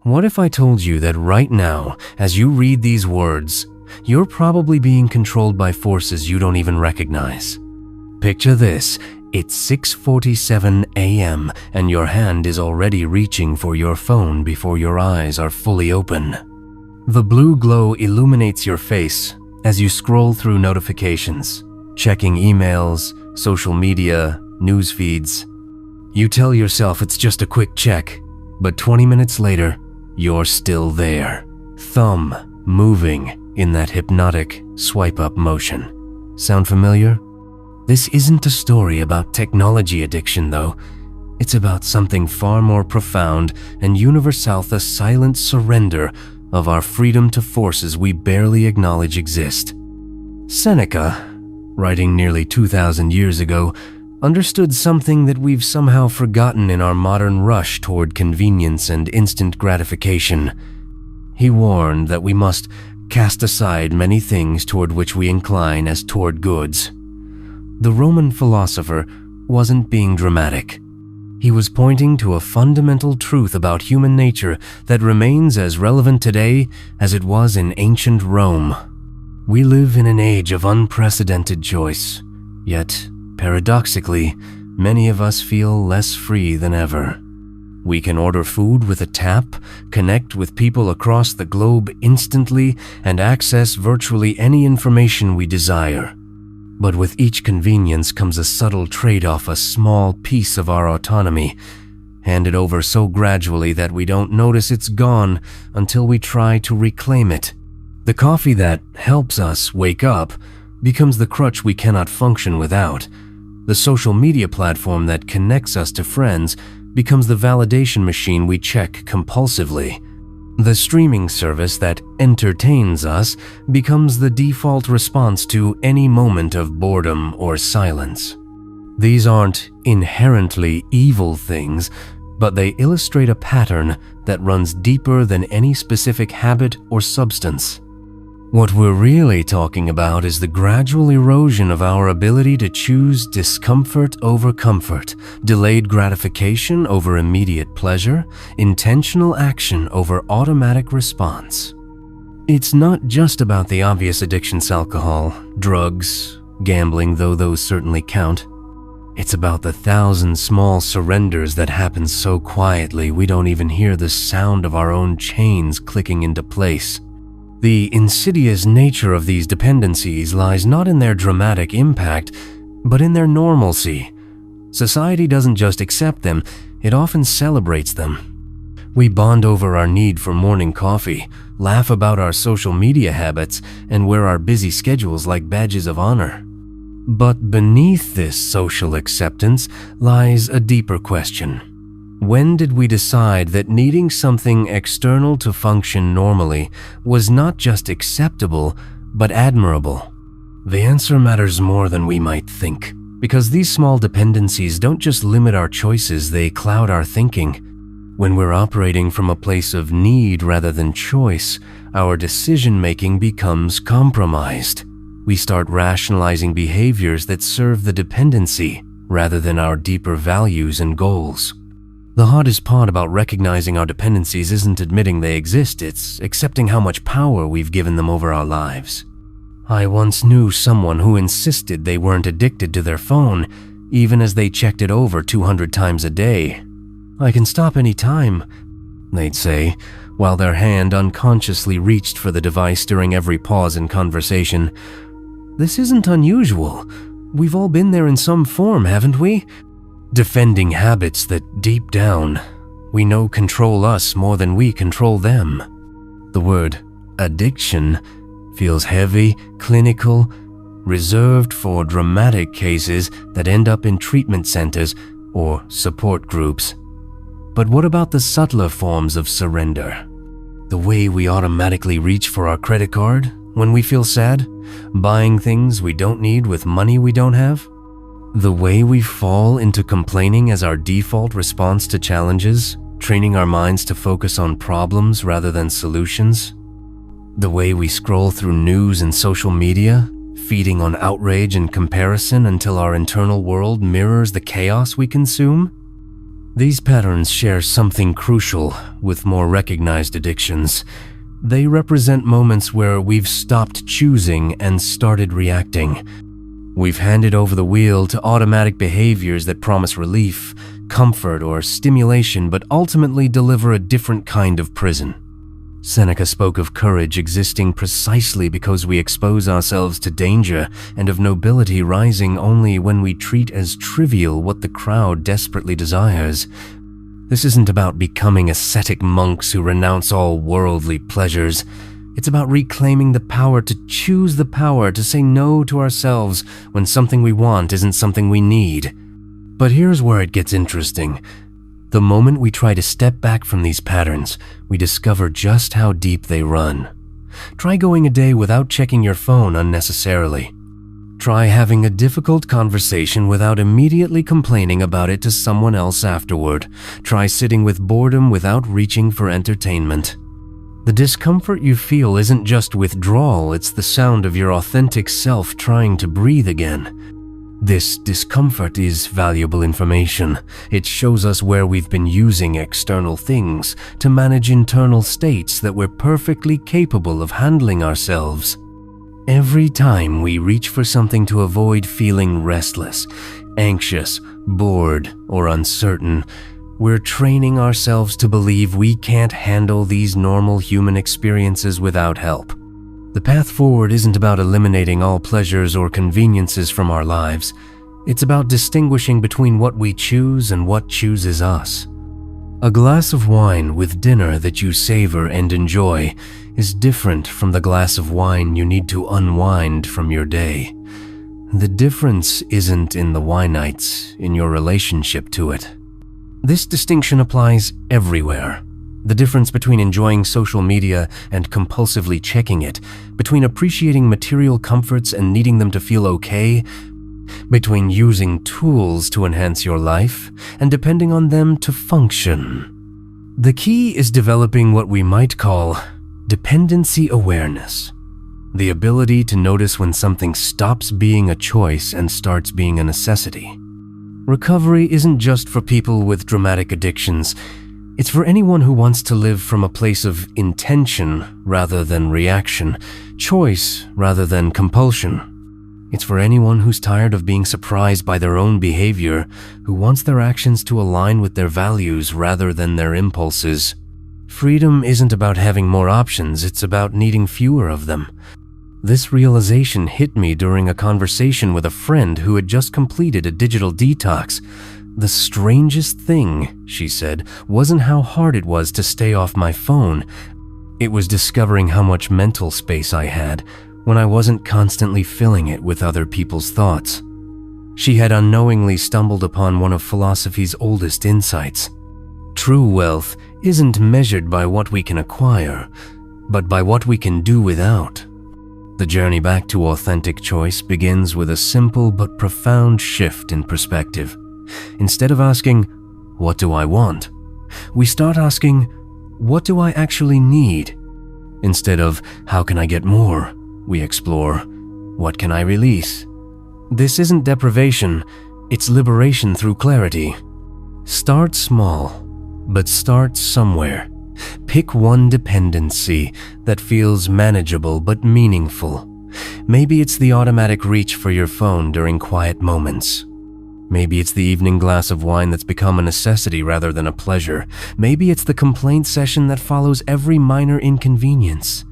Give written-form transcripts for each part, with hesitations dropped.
What if I told you that right now, as you read these words, you're probably being controlled by forces you don't even recognize? Picture this. It's 6:47 a.m. and your hand is already reaching for your phone before your eyes are fully open. The blue glow illuminates your face as you scroll through notifications, checking emails, social media, news feeds. You tell yourself it's just a quick check, but 20 minutes later, you're still there, thumb moving in that hypnotic swipe-up motion. Sound familiar? This isn't a story about technology addiction, though. It's about something far more profound and universal, the silent surrender of our freedom to forces we barely acknowledge exist. Seneca, writing nearly 2,000 years ago, understood something that we've somehow forgotten in our modern rush toward convenience and instant gratification. He warned that we must cast aside many things toward which we incline as toward goods. The Roman philosopher wasn't being dramatic. He was pointing to a fundamental truth about human nature that remains as relevant today as it was in ancient Rome. We live in an age of unprecedented choice, yet, paradoxically, many of us feel less free than ever. We can order food with a tap, connect with people across the globe instantly, and access virtually any information we desire. But with each convenience comes a subtle trade-off, a small piece of our autonomy, handed over so gradually that we don't notice it's gone until we try to reclaim it. The coffee that helps us wake up becomes the crutch we cannot function without. The social media platform that connects us to friends becomes the validation machine we check compulsively. The streaming service that entertains us becomes the default response to any moment of boredom or silence. These aren't inherently evil things, but they illustrate a pattern that runs deeper than any specific habit or substance. What we're really talking about is the gradual erosion of our ability to choose discomfort over comfort, delayed gratification over immediate pleasure, intentional action over automatic response. It's not just about the obvious addictions: alcohol, drugs, gambling, though those certainly count. It's about the thousand small surrenders that happen so quietly we don't even hear the sound of our own chains clicking into place. The insidious nature of these dependencies lies not in their dramatic impact, but in their normalcy. Society doesn't just accept them, it often celebrates them. We bond over our need for morning coffee, laugh about our social media habits, and wear our busy schedules like badges of honor. But beneath this social acceptance lies a deeper question. When did we decide that needing something external to function normally was not just acceptable, but admirable? The answer matters more than we might think, because these small dependencies don't just limit our choices, they cloud our thinking. When we're operating from a place of need rather than choice, our decision-making becomes compromised. We start rationalizing behaviors that serve the dependency rather than our deeper values and goals. The hardest part about recognizing our dependencies isn't admitting they exist, it's accepting how much power we've given them over our lives. I once knew someone who insisted they weren't addicted to their phone, even as they checked it over 200 times a day. "I can stop any time," they'd say, while their hand unconsciously reached for the device during every pause in conversation. This isn't unusual. We've all been there in some form, haven't we? Defending habits that deep down we know control us more than we control them. The word addiction feels heavy, clinical, reserved for dramatic cases that end up in treatment centers or support groups. But what about the subtler forms of surrender? The way we automatically reach for our credit card when we feel sad, buying things we don't need with money we don't have? The way we fall into complaining as our default response to challenges, training our minds to focus on problems rather than solutions? The way we scroll through news and social media, feeding on outrage and comparison until our internal world mirrors the chaos we consume? These patterns share something crucial with more recognized addictions. They represent moments where we've stopped choosing and started reacting. We've handed over the wheel to automatic behaviors that promise relief, comfort, or stimulation, but ultimately deliver a different kind of prison. Seneca spoke of courage existing precisely because we expose ourselves to danger, and of nobility rising only when we treat as trivial what the crowd desperately desires. This isn't about becoming ascetic monks who renounce all worldly pleasures. It's about reclaiming the power to choose the power to say no to ourselves when something we want isn't something we need. But here's where it gets interesting. The moment we try to step back from these patterns, we discover just how deep they run. Try going a day without checking your phone unnecessarily. Try having a difficult conversation without immediately complaining about it to someone else afterward. Try sitting with boredom without reaching for entertainment. The discomfort you feel isn't just withdrawal, it's the sound of your authentic self trying to breathe again. This discomfort is valuable information. It shows us where we've been using external things to manage internal states that we're perfectly capable of handling ourselves. Every time we reach for something to avoid feeling restless, anxious, bored, or uncertain, we're training ourselves to believe we can't handle these normal human experiences without help. The path forward isn't about eliminating all pleasures or conveniences from our lives. It's about distinguishing between what we choose and what chooses us. A glass of wine with dinner that you savor and enjoy is different from the glass of wine you need to unwind from your day. The difference isn't in the wine nights, in your relationship to it. This distinction applies everywhere. The difference between enjoying social media and compulsively checking it, between appreciating material comforts and needing them to feel okay, between using tools to enhance your life and depending on them to function. The key is developing what we might call dependency awareness, the ability to notice when something stops being a choice and starts being a necessity. Recovery isn't just for people with dramatic addictions. It's for anyone who wants to live from a place of intention rather than reaction, choice rather than compulsion. It's for anyone who's tired of being surprised by their own behavior, who wants their actions to align with their values rather than their impulses. Freedom isn't about having more options, it's about needing fewer of them. This realization hit me during a conversation with a friend who had just completed a digital detox. The strangest thing, she said, wasn't how hard it was to stay off my phone. It was discovering how much mental space I had when I wasn't constantly filling it with other people's thoughts. She had unknowingly stumbled upon one of philosophy's oldest insights. True wealth isn't measured by what we can acquire, but by what we can do without. The journey back to authentic choice begins with a simple but profound shift in perspective. Instead of asking, "What do I want?" we start asking, "What do I actually need?" Instead of, "How can I get more?" we explore, "What can I release?" This isn't deprivation, it's liberation through clarity. Start small, but start somewhere. Pick one dependency that feels manageable but meaningful. Maybe it's the automatic reach for your phone during quiet moments. Maybe it's the evening glass of wine that's become a necessity rather than a pleasure. Maybe it's the complaint session that follows every minor inconvenience.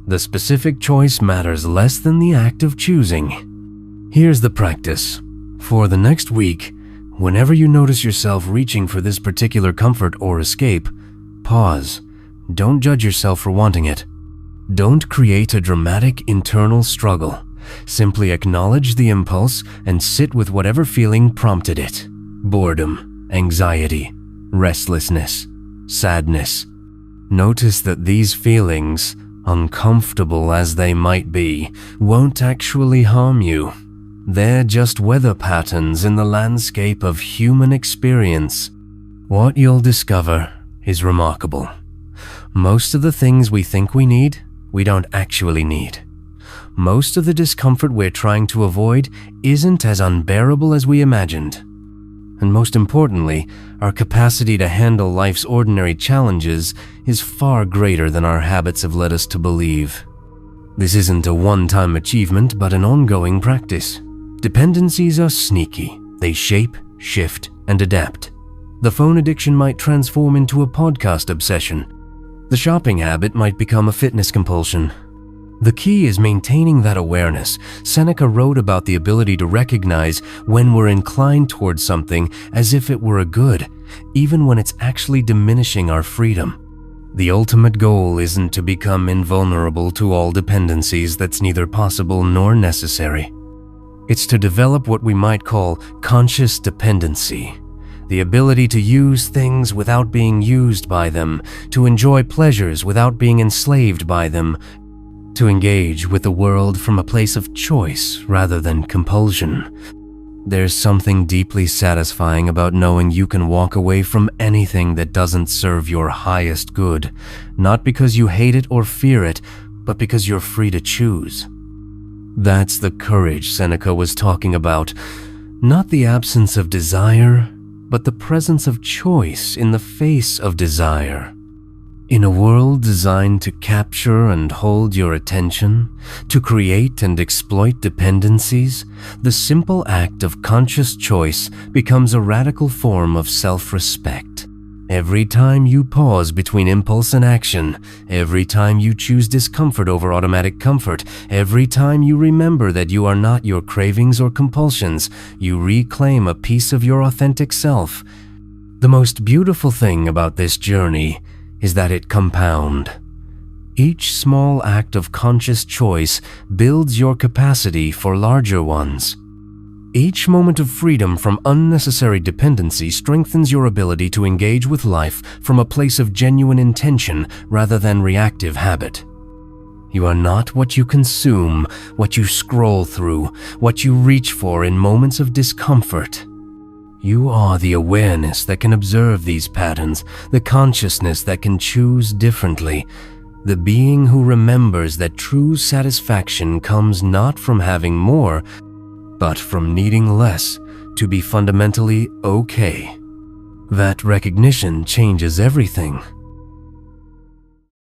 The specific choice matters less than the act of choosing. Here's the practice. For the next week, whenever you notice yourself reaching for this particular comfort or escape, pause. Don't judge yourself for wanting it. Don't create a dramatic internal struggle. Simply acknowledge the impulse and sit with whatever feeling prompted it. Boredom, anxiety, restlessness, sadness. Notice that these feelings, uncomfortable as they might be, won't actually harm you. They're just weather patterns in the landscape of human experience. What you'll discover is remarkable. Most of the things we think we need, we don't actually need. Most of the discomfort we're trying to avoid isn't as unbearable as we imagined. And most importantly, our capacity to handle life's ordinary challenges is far greater than our habits have led us to believe. This isn't a one-time achievement, but an ongoing practice. Dependencies are sneaky. They shape, shift, and adapt. The phone addiction might transform into a podcast obsession. The shopping habit might become a fitness compulsion. The key is maintaining that awareness. Seneca wrote about the ability to recognize when we're inclined towards something as if it were a good, even when it's actually diminishing our freedom. The ultimate goal isn't to become invulnerable to all dependencies. That's neither possible nor necessary. It's to develop what we might call conscious dependency. The ability to use things without being used by them, to enjoy pleasures without being enslaved by them, to engage with the world from a place of choice rather than compulsion. There's something deeply satisfying about knowing you can walk away from anything that doesn't serve your highest good, not because you hate it or fear it, but because you're free to choose. That's the courage Seneca was talking about, not the absence of desire, but the presence of choice in the face of desire. In a world designed to capture and hold your attention, to create and exploit dependencies, the simple act of conscious choice becomes a radical form of self-respect. Every time you pause between impulse and action, every time you choose discomfort over automatic comfort, every time you remember that you are not your cravings or compulsions, you reclaim a piece of your authentic self. The most beautiful thing about this journey is that it compounds. Each small act of conscious choice builds your capacity for larger ones. Each moment of freedom from unnecessary dependency strengthens your ability to engage with life from a place of genuine intention rather than reactive habit. You are not what you consume, what you scroll through, what you reach for in moments of discomfort. You are the awareness that can observe these patterns, the consciousness that can choose differently, the being who remembers that true satisfaction comes not from having more, but from needing less to be fundamentally okay. That recognition changes everything.